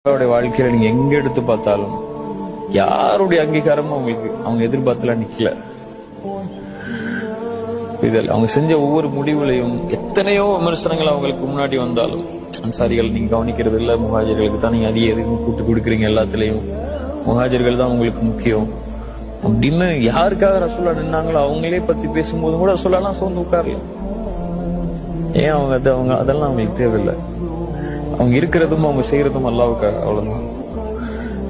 வாழ்க்கையில நீங்க எங்க எடுத்து பார்த்தாலும் யாருடைய அங்கீகாரமும் அவங்க எதிர்பார்த்துல நிக்கல. இதில் அவங்க செஞ்ச ஒவ்வொரு முடிவுலையும் எத்தனையோ விமர்சனங்கள் அவங்களுக்கு முன்னாடி வந்தாலும் அன்சாரிகள் நீங்க கவனிக்கிறது இல்ல, முஹாஜர்களுக்கு தான் நீங்க அதிக எதுவும் கூட்டு கொடுக்குறீங்க, எல்லாத்துலயும் முஹாஜர்கள் தான் உங்களுக்கு முக்கியம் அப்படின்னு யாருக்காக ரசூலா நின்னாங்களோ அவங்களே பத்தி பேசும்போது கூட ரசூலாலாம் சோர்ந்து உட்கார்ல. ஏன் அவங்க அதெல்லாம் அவங்களுக்கு தேவையில்லை. அவங்க இருக்கிறதும் அவங்க செய்யறதும் அல்லாவுக்காக, அவ்வளவுதான்.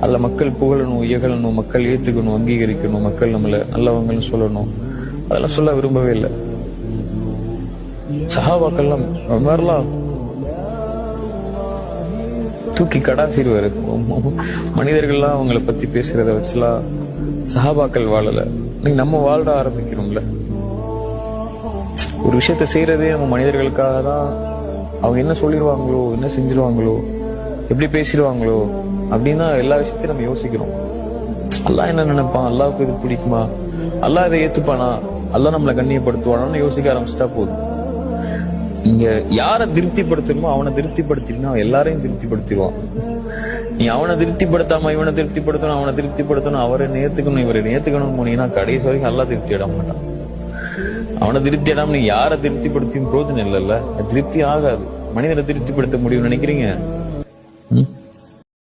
அதுல மக்கள் புகழணும், இகழணும், மக்கள் ஏத்துக்கணும், அங்கீகரிக்கணும், மக்கள் நம்மள நல்லவங்கன்னு சொல்லணும், அதெல்லாம் சொல்ல விரும்பவே இல்லை. சஹாபாக்கள்லாம் மாதிரிலாம் தூக்கி கடாசிடுவாரு. மனிதர்கள்லாம் அவங்கள பத்தி பேசுறத வச்சுலாம் சஹாபாக்கள் வாழல. நீங்க நம்ம வாழ்ற ஆரம்பிக்கிறோம்ல. ஒரு விஷயத்த செய்யறதே நம்ம மனிதர்களுக்காக தான். அவங்க என்ன சொல்லிடுவாங்களோ, என்ன செஞ்சிருவாங்களோ, எப்படி பேசிடுவாங்களோ அப்படின்னு தான் எல்லா விஷயத்தையும் நம்ம யோசிக்கிறோம். அல்லாஹ் என்ன நினைப்பான், அல்லாவுக்கு இது பிடிக்குமா, அல்லாஹ் இதை ஏத்துப்பானா, அல்லாஹ் நம்மளை கண்ணியப்படுத்துவானான்னு யோசிக்க ஆரம்பிச்சுட்டா போதும். இங்க யாரை திருப்திப்படுத்தணுமோ அவனை திருப்திப்படுத்தினா எல்லாரையும் திருப்திப்படுத்திடுவான். நீ அவனை திருப்திப்படுத்தாம இவனை திருப்திப்படுத்தணும், அவனை திருப்திப்படுத்தணும், அவரை நேர்த்துக்கணும், இவரை நேர்த்துக்கணும் போனீங்கன்னா கடைசி வரைக்கும் அல்லாஹ் திருப்தி இட மாட்டான். அவனை திருப்தி இடாம நீ யாரை திருப்திப்படுத்தியும் பிரோஜனம் இல்லைல்ல, திருப்தி ஆகாது. மனிதனை திருப்திப்படுத்த முடியும்னு நினைக்கிறீங்க?